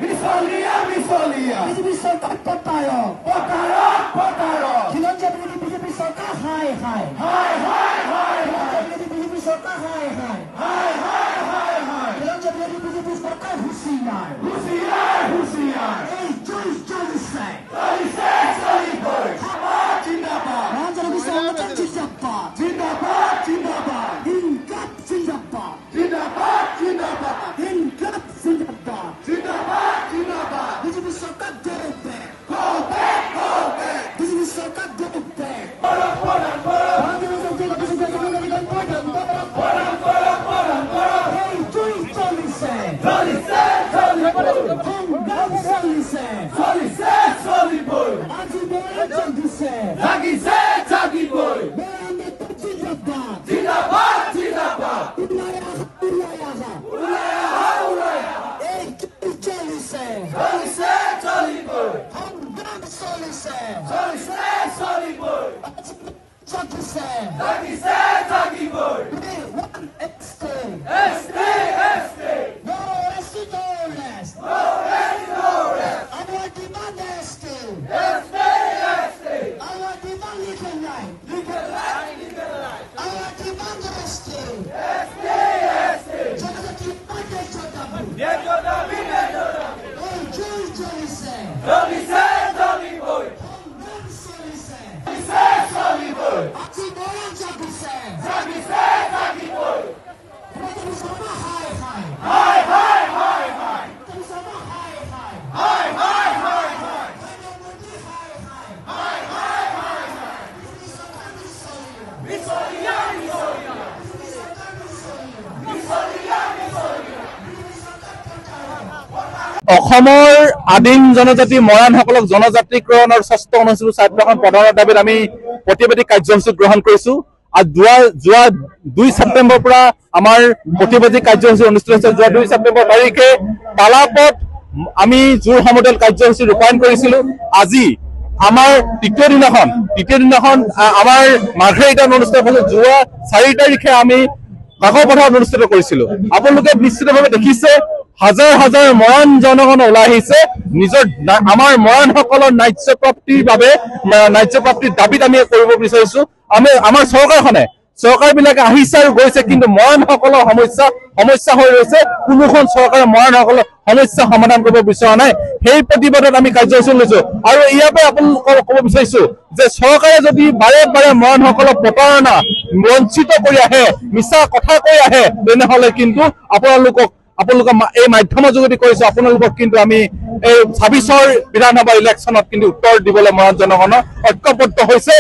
মিছলীয়া বিজেপি চৰকাৰ পতায়ক খিলঞ্জীয়া বিজেপি চৰকাৰ হাই বিজেপি চৰকাৰ হাই খিলঞ্জীয়া বিজেপি চৰকাৰ হুঁচিয়াৰ এই চলিছে জিন্দাবাদ ইনকাম জিন্দাবাদ বিজেপি চৰকাৰ go back বিজেপি চৰকাৰ go back অসমৰ আদিম জনজাতি মৰাণসকলক জনজাতিকৰণৰ ষষ্ঠ অনুসূচিত ছাত্ৰখন প্ৰদানৰ দাবীত আমি প্ৰতিবাদী কাৰ্যসূচী গ্ৰহণ কৰিছো। আৰু যোৱা 2 ছেপ্টেম্বৰৰ পৰা আমাৰ প্ৰতিবাদী কাৰ্যসূচী অনুষ্ঠিত হৈছে। যোৱা 2 ছেপ্টেম্বৰ তাৰিখে তালাপত আমি জোৰ সমদল কাৰ্যসূচী ৰূপায়ণ কৰিছিলো। আজি আমাৰ তৃতীয় দিনাখন আমাৰ মাৰ্ঘেৰিটাত অনুষ্ঠিত হৈছে। যোৱা 4 তাৰিখে আমি কাকপথাৰত অনুষ্ঠিত কৰিছিলো। আপোনালোকে নিশ্চিতভাৱে দেখিছে হাজাৰ মৰাণ জনগণ ওলাই আহিছে নিজৰ আমাৰ মৰাণসকলৰ ন্যায্য প্ৰাপ্তিৰ দাবীত আমি কৰিব বিচাৰিছো। আমাৰ চৰকাৰবিলাকে আহিছে আৰু গৈছে, কিন্তু মৰাণসকলৰ সমস্যা হৈ ৰৈছে। কোনোখন চৰকাৰে মৰাণসকলৰ সমস্যা সমাধান কৰিব বিচৰা নাই। সেই প্ৰতিবাদত আমি কাৰ্যসূচী লৈছো। আৰু ইয়াৰ পৰা আপোনালোকক ক'ব বিচাৰিছো যে চৰকাৰে যদি বাৰে মৰাণসকলক প্ৰতাৰণা বঞ্চিত কৰি আহে, মিছা কথা কৈ আহে, তেনেহলে কিন্তু আপোনালোকে এই মাধ্যমৰ যোগেদি কৰিছো। আপোনালোকক কিন্তু আমি এই 26ৰ বিধানসভা ইলেকশ্যনত কিন্তু উত্তৰ দিবলৈ মৰাণ জনগণৰ ঐক্যবদ্ধ হৈছে।